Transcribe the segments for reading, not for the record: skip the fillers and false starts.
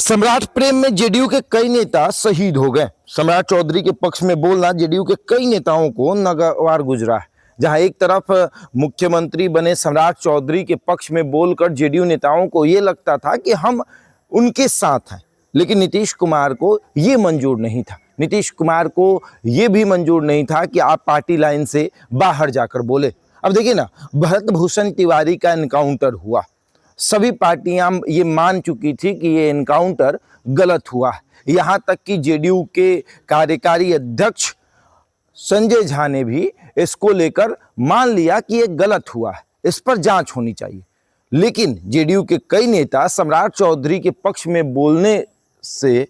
सम्राट प्रेम में जेडीयू के कई नेता शहीद हो गए। सम्राट चौधरी के पक्ष में बोलना जेडीयू के कई नेताओं को नागवार गुजरा है। जहां एक तरफ मुख्यमंत्री बने सम्राट चौधरी के पक्ष में बोलकर जेडीयू नेताओं को ये लगता था कि हम उनके साथ हैं, लेकिन नीतीश कुमार को ये मंजूर नहीं था। नीतीश कुमार को ये भी मंजूर नहीं था कि आप पार्टी लाइन से बाहर जाकर बोले। अब देखिए ना, भरत भूषण तिवारी का एनकाउंटर हुआ, सभी पार्टियां ये मान चुकी थी कि ये एनकाउंटर गलत हुआ है। यहाँ तक कि जेडीयू के कार्यकारी अध्यक्ष संजय झा ने भी इसको लेकर मान लिया कि ये गलत हुआ है, इस पर जांच होनी चाहिए। लेकिन जेडीयू के कई नेता सम्राट चौधरी के पक्ष में बोलने से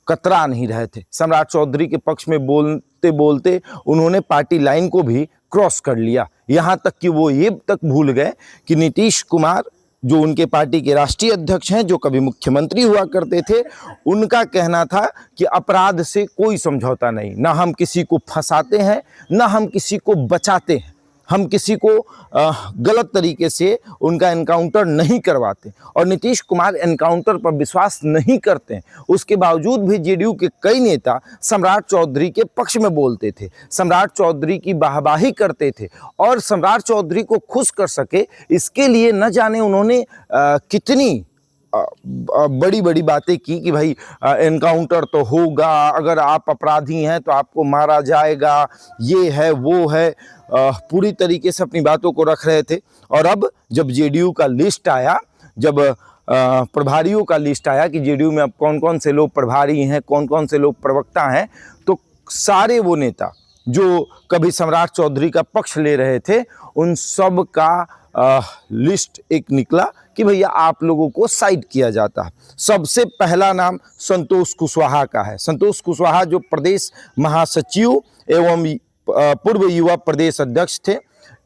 कतरा नहीं रहे थे। सम्राट चौधरी के पक्ष में बोलते बोलते उन्होंने पार्टी लाइन को भी क्रॉस कर लिया। यहाँ तक कि वो ये तक भूल गए कि नीतीश कुमार जो उनके पार्टी के राष्ट्रीय अध्यक्ष हैं, जो कभी मुख्यमंत्री हुआ करते थे, उनका कहना था कि अपराध से कोई समझौता नहीं, ना हम किसी को फंसाते हैं ना हम किसी को बचाते हैं, हम किसी को गलत तरीके से उनका एनकाउंटर नहीं करवाते। और नीतीश कुमार एनकाउंटर पर विश्वास नहीं करते हैं, उसके बावजूद भी जेडीयू के कई नेता सम्राट चौधरी के पक्ष में बोलते थे, सम्राट चौधरी की वाहवाही करते थे और सम्राट चौधरी को खुश कर सके इसके लिए न जाने उन्होंने कितनी बड़ी बड़ी बातें की कि भाई एनकाउंटर तो होगा, अगर आप अपराधी हैं तो आपको मारा जाएगा, ये है वो है, पूरी तरीके से अपनी बातों को रख रहे थे। और अब जब जेडीयू का लिस्ट आया, जब प्रभारियों का लिस्ट आया कि जेडीयू में अब कौन कौन से लोग प्रभारी हैं, कौन कौन से लोग प्रवक्ता हैं, तो सारे वो नेता जो कभी सम्राट चौधरी का पक्ष ले रहे थे, उन सब का लिस्ट एक निकला कि भैया आप लोगों को साइड किया जाता है। सबसे पहला नाम संतोष कुशवाहा का है। संतोष कुशवाहा जो प्रदेश महासचिव एवं पूर्व युवा प्रदेश अध्यक्ष थे,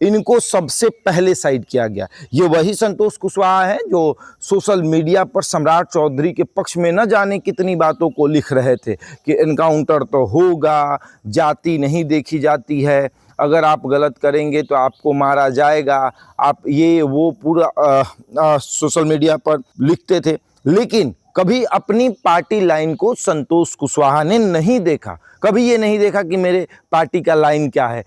इनको सबसे पहले साइड किया गया। ये वही संतोष कुशवाहा है जो सोशल मीडिया पर सम्राट चौधरी के पक्ष में न जाने कितनी बातों को लिख रहे थे कि एनकाउंटर तो होगा, जाति नहीं देखी जाती है, अगर आप गलत करेंगे तो आपको मारा जाएगा, आप ये वो पूरा सोशल मीडिया पर लिखते थे। लेकिन कभी अपनी पार्टी लाइन को संतोष कुशवाहा ने नहीं देखा, कभी ये नहीं देखा कि मेरे पार्टी का लाइन क्या है,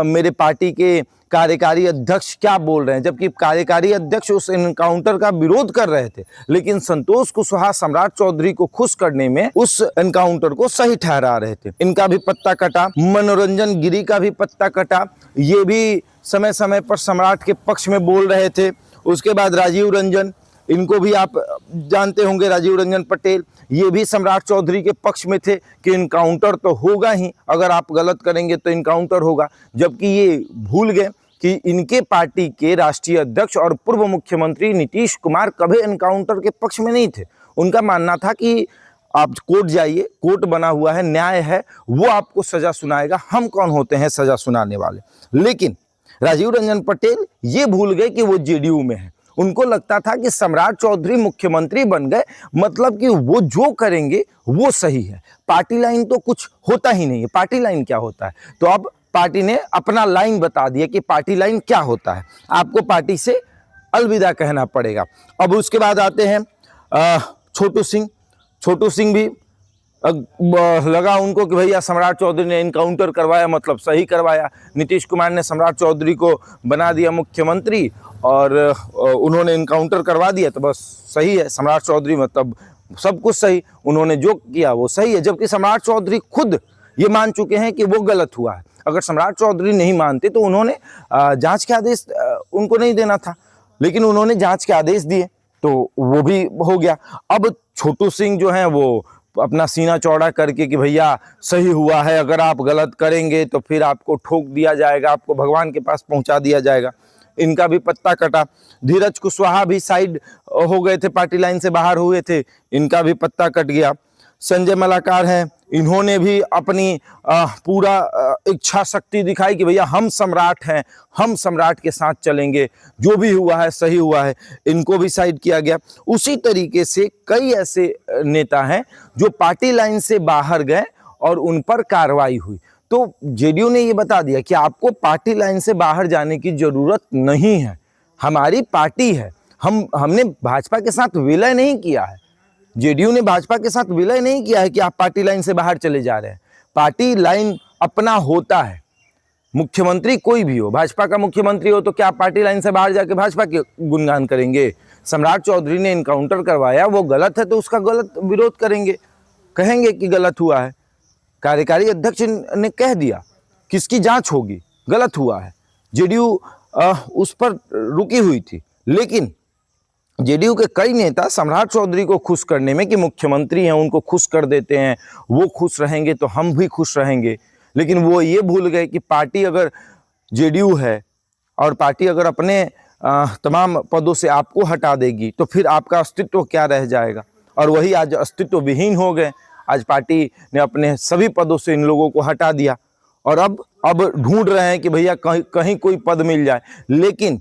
मेरे पार्टी के कार्यकारी अध्यक्ष क्या बोल रहे हैं, जबकि कार्यकारी अध्यक्ष उस एनकाउंटर का विरोध कर रहे थे। लेकिन संतोष कुशवाहा सम्राट चौधरी को खुश करने में उस एनकाउंटर को सही ठहरा रहे थे। इनका भी पत्ता कटा, मनोरंजन गिरी का भी पत्ता कटा, ये भी समय समय पर सम्राट के पक्ष में बोल रहे थे। उसके बाद राजीव रंजन, इनको भी आप जानते होंगे, राजीव रंजन पटेल, ये भी सम्राट चौधरी के पक्ष में थे कि इनकाउंटर तो होगा ही, अगर आप गलत करेंगे तो इनकाउंटर होगा। जबकि ये भूल गए कि इनके पार्टी के राष्ट्रीय अध्यक्ष और पूर्व मुख्यमंत्री नीतीश कुमार कभी एनकाउंटर के पक्ष में नहीं थे। उनका मानना था कि आप कोर्ट जाइए, कोर्ट बना हुआ है, न्याय है, वो आपको सजा सुनाएगा, हम कौन होते हैं सजा सुनाने वाले। लेकिन राजीव रंजन पटेल ये भूल गए कि वो जेडीयू में है। उनको लगता था कि सम्राट चौधरी मुख्यमंत्री बन गए, मतलब कि वो जो करेंगे वो सही है, पार्टी लाइन तो कुछ होता ही नहीं है। पार्टी लाइन क्या होता है? तो अब पार्टी ने अपना लाइन बता दिया कि पार्टी लाइन क्या होता है, आपको पार्टी से अलविदा कहना पड़ेगा। अब उसके बाद आते हैं छोटू सिंह। छोटू सिंह भी लगा उनको कि भैया सम्राट चौधरी ने इनकाउंटर करवाया मतलब सही करवाया, नीतीश कुमार ने सम्राट चौधरी को बना दिया मुख्यमंत्री और उन्होंने इनकाउंटर करवा दिया तो बस सही है, सम्राट चौधरी मतलब सब कुछ सही, उन्होंने जो किया वो सही है। जबकि सम्राट चौधरी खुद ये मान चुके हैं कि वो गलत हुआ है। अगर सम्राट चौधरी नहीं मानते तो उन्होंने जांच के आदेश उनको नहीं देना था, लेकिन उन्होंने जांच के आदेश दिए तो वो भी हो गया। अब छोटू सिंह जो हैं वो अपना सीना चौड़ा करके कि भैया सही हुआ है, अगर आप गलत करेंगे तो फिर आपको ठोक दिया जाएगा, आपको भगवान के पास पहुंचा दिया जाएगा, इनका भी पत्ता कटा। धीरज कुशवाहा भी साइड हो गए थे, पार्टी लाइन से बाहर हुए थे, इनका भी पत्ता कट गया। संजय मलाकार हैं, इन्होंने भी अपनी पूरा इच्छा शक्ति दिखाई कि भैया हम सम्राट हैं, हम सम्राट के साथ चलेंगे, जो भी हुआ है सही हुआ है, इनको भी साइड किया गया। उसी तरीके से कई ऐसे नेता हैं जो पार्टी लाइन से बाहर गए और उन पर कार्रवाई हुई। तो जेडीयू ने ये बता दिया कि आपको पार्टी लाइन से बाहर जाने की जरूरत नहीं है, हमारी पार्टी है, हमने भाजपा के साथ विलय नहीं किया है। जेडीयू ने भाजपा के साथ विलय नहीं किया है कि आप पार्टी लाइन से बाहर चले जा रहे हैं। पार्टी लाइन अपना होता है। मुख्यमंत्री कोई भी हो, भाजपा का मुख्यमंत्री हो तो क्या आप पार्टी लाइन से बाहर जाके भाजपा के गुणगान करेंगे? सम्राट चौधरी ने इनकाउंटर करवाया, वो गलत है तो उसका गलत विरोध करेंगे, कहेंगे कि गलत हुआ है। कार्यकारी अध्यक्ष ने कह दिया, किसकी जांच होगी? गलत हुआ है। जेडीयू उस पर रुकी हुई थी, लेकिन जेडीयू के कई नेता सम्राट चौधरी को खुश करने में कि मुख्यमंत्री हैं उनको खुश कर देते हैं, वो खुश रहेंगे तो हम भी खुश रहेंगे। लेकिन वो ये भूल गए कि पार्टी अगर जेडीयू है और पार्टी अगर अपने तमाम पदों से आपको हटा देगी तो फिर आपका अस्तित्व क्या रह जाएगा? और वही आज अस्तित्व विहीन हो गए। आज पार्टी ने अपने सभी पदों से इन लोगों को हटा दिया और अब ढूंढ रहे हैं कि भैया कहीं कोई पद मिल जाए। लेकिन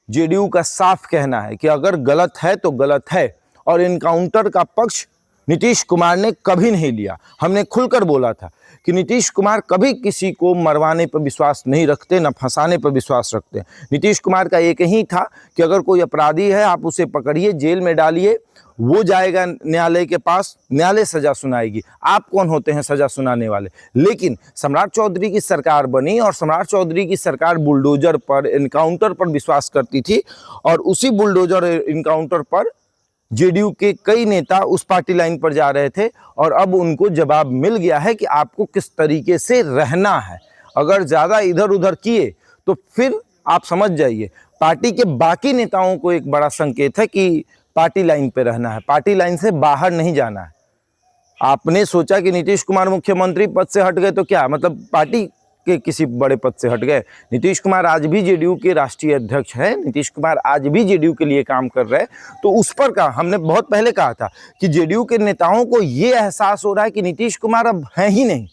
जेडीयू का साफ कहना है कि अगर गलत है तो गलत है, और इनकाउंटर का पक्ष नीतीश कुमार ने कभी नहीं लिया। हमने खुलकर बोला था कि नीतीश कुमार कभी किसी को मरवाने पर विश्वास नहीं रखते, न फंसाने पर विश्वास रखते। नीतीश कुमार का एक ही था कि अगर कोई अपराधी है आप उसे पकड़िए, जेल में डालिए, वो जाएगा न्यायालय के पास, न्यायालय सजा सुनाएगी। आप कौन होते हैं सजा सुनाने वाले? लेकिन सम्राट चौधरी की सरकार बनी और सम्राट चौधरी की सरकार बुलडोजर पर, इनकाउंटर पर विश्वास करती थी, और उसी बुलडोजर इनकाउंटर पर जेडीयू के कई नेता उस पार्टी लाइन पर जा रहे थे। और अब उनको जवाब मिल गया है कि आपको किस तरीके से रहना है। अगर ज़्यादा इधर उधर किए तो फिर आप समझ जाइए, पार्टी के बाकी नेताओं को एक बड़ा संकेत है कि पार्टी लाइन पे रहना है, पार्टी लाइन से बाहर नहीं जाना है। आपने सोचा कि नीतीश कुमार मुख्यमंत्री पद से हट गए तो क्या मतलब पार्टी के किसी बड़े पद से हट गए? नीतीश कुमार आज भी जेडीयू के राष्ट्रीय अध्यक्ष हैं, नीतीश कुमार आज भी जेडीयू के लिए काम कर रहे हैं। तो उस पर का हमने बहुत पहले कहा था कि जेडीयू के नेताओं को ये एहसास हो रहा है कि नीतीश कुमार अब हैं ही नहीं,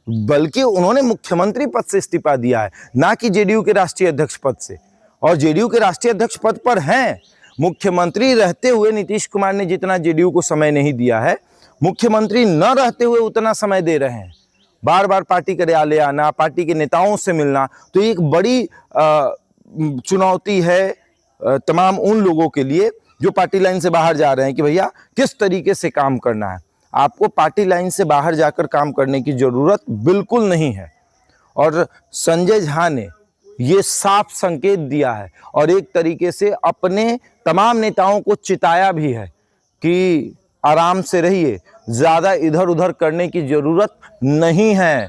बल्कि उन्होंने मुख्यमंत्री पद से इस्तीफा दिया है, ना कि जेडीयू के राष्ट्रीय अध्यक्ष पद से। और जेडीयू के राष्ट्रीय अध्यक्ष पद पर हैं। मुख्यमंत्री रहते हुए नीतीश कुमार ने जितना जेडीयू को समय नहीं दिया है, मुख्यमंत्री न रहते हुए उतना समय दे रहे हैं। बार बार पार्टी कार्यालय आना, पार्टी के नेताओं से मिलना, तो एक बड़ी चुनौती है तमाम उन लोगों के लिए जो पार्टी लाइन से बाहर जा रहे हैं कि भैया किस तरीके से काम करना है। आपको पार्टी लाइन से बाहर जाकर काम करने की ज़रूरत बिल्कुल नहीं है। और संजय झा ने ये साफ संकेत दिया है और एक तरीके से अपने तमाम नेताओं को चिताया भी है कि आराम से रहिए, ज़्यादा इधर उधर करने की ज़रूरत नहीं है।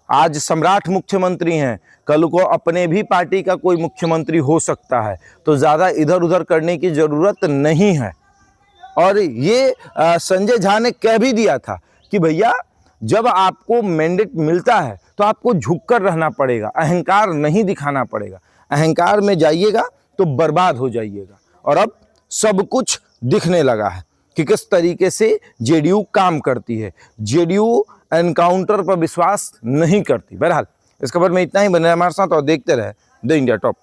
आज सम्राट मुख्यमंत्री हैं, कल को अपने भी पार्टी का कोई मुख्यमंत्री हो सकता है, तो ज़्यादा इधर उधर करने की ज़रूरत नहीं है। और ये संजय झा ने कह भी दिया था कि भैया जब आपको मैंडेट मिलता है तो आपको झुककर रहना पड़ेगा, अहंकार नहीं दिखाना पड़ेगा। अहंकार में जाइएगा तो बर्बाद हो जाइएगा। और अब सब कुछ दिखने लगा है कि किस तरीके से जेडीयू काम करती है। जेडीयू एनकाउंटर पर विश्वास नहीं करती। बहरहाल इस खबर में इतना ही। बने रहे हमारे साथ और देखते रहे द इंडिया टॉप।